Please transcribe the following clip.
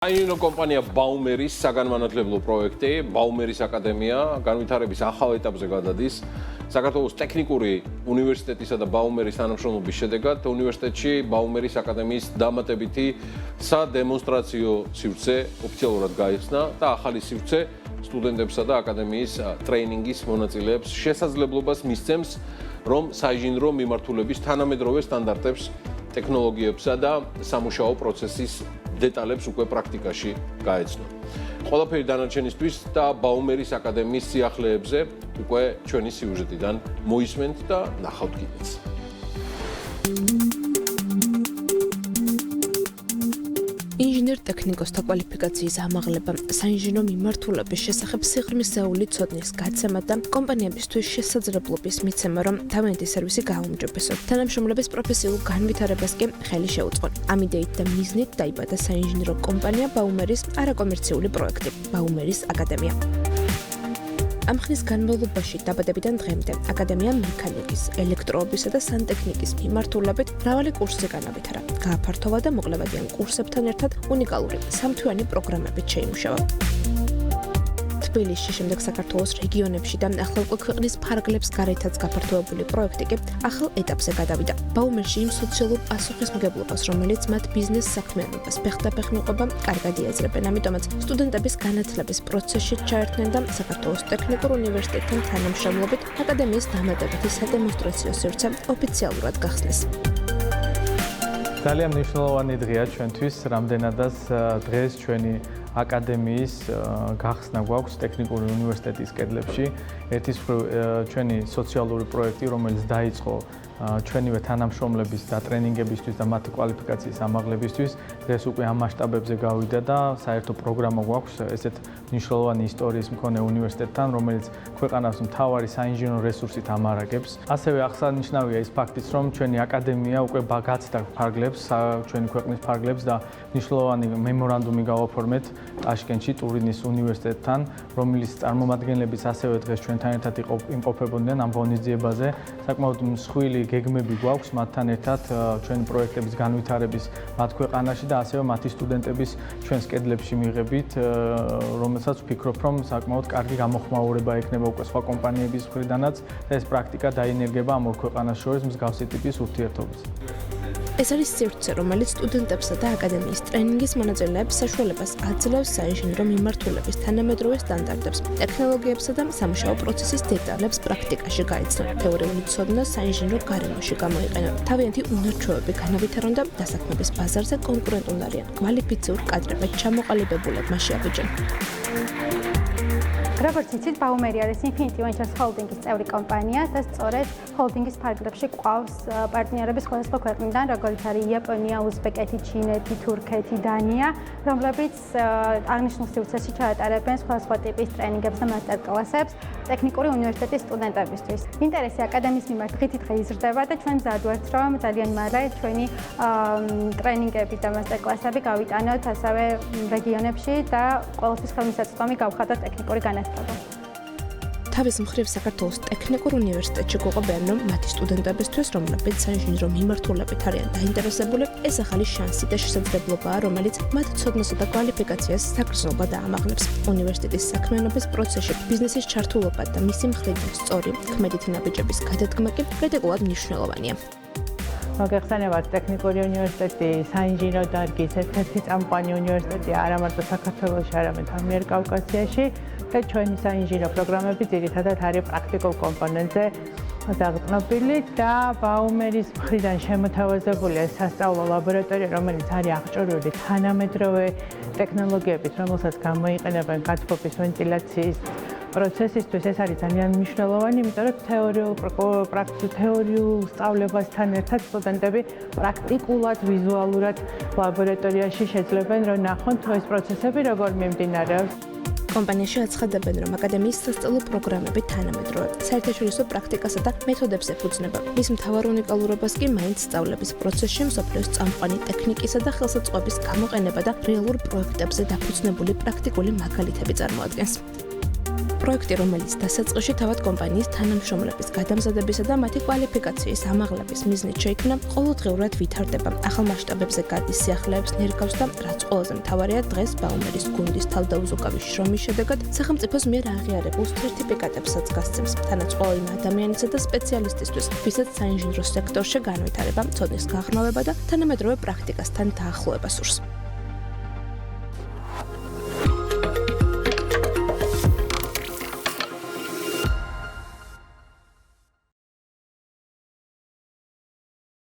Inžinierno kompania Baumeris საგანმანათლებლო პროექტი, Baumeris აკადემია, განვითარების ახალ ეტაპზე გადადის. საქართველოს ტექნიკური უნივერსიტეტისა და Baumeris თანამშრომლობის შედეგად უნივერსიტეტში Baumeris აკადემიის დამატებითი სადემონსტრაციო სივრცე ოფიციალურად გაიხსნა და ახალი სივრცე სტუდენტებსა და აკადემიის ტრეინინგის მონაწილეებს შესაძლებლობას მისცემს, რომ საინჟინრო მიმართულების თანამედროვე სტანდარტებს, ტექნოლოგიებსა და სამუშაო პროცესის დეტალებს უკვე პრაქტიკაში გაეცნო. ყველაფერი დანარჩენისთვის და Baumeris აკადემიის სიახლეებზე უკვე ჩვენი სიუჟეტიდან მოისმენთ და ნახავთ კიდეც. ინჟინერ-ტექნიკოსთა კვალიფიკაციის ამაღლება, საინჟინრო მიმართულების შესახებ სიღრმისეული ცოდნის გაცემა და კომპანიებისთვის შესაძლებლობის მიცემა, რომ თავიანთი სერვისი გააუმჯობესოთ. თანამშრომლების პროფესიულ განვითარებას კი ხელი შეუწყონ. ამ იდეით და მიზნით დაიბადა საინჟინრო კომპანია Baumeris არაკომერციული პროექტი, Baumeris აკადემია. ამ ხნის განმავლობაში დაბადებიდან დღემდე აკადემია მექანიკის, ელექტროობისა და სანტექნიკის მიმართულებით მრავალი კურსი განავითარა. გააფართოვა და მოკლებადიან კურსებთან ერთად უნიკალური სამთვიანი პროგრამებით შეიმუშავა. თბილისში, შემდეგ საქართველოს რეგიონებში და ახლა უკვე ქვეყნის ფარგლებს გარეთაც გაფართოებული პროექტი კი ახალ ეტაპზე გადავიდა. Baumeris-ში იმ სოციალურ პასუხისმგებლობას, რომელიც მათ ბიზნეს საქმიანობას ფეხდაფეხმიყოფა კარგად იაზრებენ, ამიტომაც სტუდენტების განათლების პროცესში ჩაერთნენ და საქართველოს ტექნიკურ უნივერსიტეტთან თანამშრომლობით აკადემიის დამატებითი სადემონსტრაციო სივრცე ოფიციალურად გახსნეს. ძალიან მნიშვნელოვანი დღეა ჩვენთვის, რამდენადაც დღეს ჩვენი აკადემიის გახსნა გვაქვს ტექნიკური უნივერსიტეტის კედლებში. ერთის მხრივ ჩვენი სოციალური პროექტი, რომელიც დაიწყო ჩვენივე თანამშრომლების დატრენინგებისთვის და მათი კვალიფიკაციის ამაღლებისთვის, დღეს უკვე ამ მასშტაბებზე გავიდა და საერთო პროგრამა გვაქვს ესეთ მნიშვნელოვანი ისტორიის მქონე უნივერსიტეტთან, რომელიც ქვეყანას მთავარი საინჟინრო რესურსით ამარაგებს. ასევე აღსანიშნავია ის ფაქტიც, რომ ჩვენი აკადემია უკვე გაცდა ფარგლებს, ჩვენი ქვეყნის ფარგლებს და მნიშვნელოვანი მემორანდუმი გავაფორმეთ ტაშკენტში ტურინის უნივერსიტეტთან, რომლის წარმომადგენლებიც ასევე დღეს ჩვენთან ერთად იმყოფებოდნენ ამ ღონისძიებაზე. საკმაოდ მსხვილი გეგმები გვაქვს მათთან ერთად ჩვენი პროექტების განვითარების მათ ქვეყანაში და ასევე მათი სტუდენტების ჩვენს კედლებში მიღებით, რომელსაც ვფიქრობ, რომ საკმაოდ კარგი გამოხმაურება ექნება უკვე სხვა კომპანიების მხრიდანაც და ეს პრაქტიკა დაინერგება ამ ორ ქვეყანას შორის მსგავსი ტიპის ურთიერთობაზე. ეს არის სივრცე, რომელიც სტუდენტებსა და აკადემიის ტრეინინგის მონაწილეებს საშუალებას აძლევს საინჟინრო მიმართულების თანამედროვე სტანდარტებს, ტექნოლოგიებსა და სამუშაო პროცესის დეტალებს პრაქტიკაში გაეცნონ. თეორიული ცოდნა საინჟინრო გარემოში გამოიყენონ. თავიანთი უნარჩვევები განავითარონ და დასაქმების ბაზარზე კონკურენტულ არიან კვალიფიციურ კადრებად ჩამოყალიბებულებმა შეაბიჯონ. როგორც იცით, Baumeris არის Infinity Ventures Holding-ის წევრი კომპანია და სწორედ ჰოლდინგის ფარგლებში ყავს პარტნიორები სხვადასხვა ქვეყნიდან, როგორიც არის იაპონია, უზბეკეთი, ჩინეთი, თურქეთი, დანია, რომლებიც აღნიშნულ სივრცეში ჩაატარებენ სხვადასხვა ტიპის ტრეინინგებს და მასტერკლასებს ტექნიკური უნივერსიტეტის სტუდენტებისთვის. ინტერესი აკადემიის მიმართ დღითიდღე იზრდება და ჩვენ მზად ვართ, რომ ძალიან მალე ჩვენი ტრეინინგები და მასტერკლასები გავიტანოთ ასევე რეგიონებში და ყოველთვის ხელმისაწვდომი გავხადოთ ტექნიკური განათლება. თავის მხრივ საქართველოს ტექნიკურ უნივერსიტეტში გვიყვებიან, რომ მათი სტუდენტებისთვის, რომლებიც საინჟინრო მიმართულებით არიან დაინტერესებული, ეს ახალი შანსი და შესაძლებლობაა, რომელიც მათ ცოდნასა და კვალიფიკაციას საგრძნობად აამაღლებს. უნივერსიტეტის საქმიანობის პროცესში ბიზნესის ჩართულობა და მისი მხრიდან სწორი, ქმედითი ნაბიჯების გადადგმა კი კრიტიკულად მნიშვნელოვანია. მოგეხსენებათ, ტექნიკური უნივერსიტეტი საინჟინრო დარგის ერთ-ერთი წამყვანი უნივერსიტეტია არა მარტო საქართველოში, არამედ ამიერკავკასიაში და ჩვენი საინჟინრო პროგრამები ძირითადად არის პრაქტიკულ კომპონენტზე დაღწნობილი და Baumeris მხრიდან შემოთავაზებულია სასწავლო ლაბორატორია, რომელიც არის აღჭურვილი თანამედროვე ტექნოლოგიებით, რომელსაც გამოიყენებენ გათბობის ვენტილაციის პროცესისთვის. ეს არის ძალიან მნიშვნელოვანი, იმიტომ რომ თეორიულ სწავლებასთან ერთად სტუდენტები პრაქტიკულად, ვიზუალურად ლაბორატორიაში შეძლებენ, რომ ნახონ თუ ეს პროცესები როგორ მიმდინარეობს. კომპანიაში აცხადებენ, რომ აკადემიის სასწავლო პროგრამები თანამედროვე, საერთაშორისო პრაქტიკასა და მეთოდებს ეფუძნება. მის მთავარ უნიკალურობას კი მაინც სწავლების პროცესში მსოფლიოს წამყვანი ტექნიკისა და ხელსაწყოების გამოყენება და რეალურ პროექტებზე დაფუძნებული პრაქტიკული მაგალითები წარმოადგენს. პროექტი, რომელიც დასაწყისში თავად კომპანიის თანამშრომლების გადამზადებისა და მათი კვალიფიკაციის ამაღლების მიზნით შეიქმნა, ყოველდღიურად ვითარდება. ახალ მასშტაბებზე გადის სიახლეებს ნერგავს და რაც ყველაზე მთავარია, დღეს ბაუმერის გუნდის თავდაუზოგავი შრომის შედეგად სახელმწიფოს მიერ აღიარებულ სერტიფიკატებსაც გასცემს. თანაც ყოველ იმ ადამიანისა და სპეციალისტისთვის, ვისაც საინჟინრო სექტორში განვითარება, ცოდნის გაღრმავება და თანამედროვე პრაქტიკასთან დაახლოება სურს.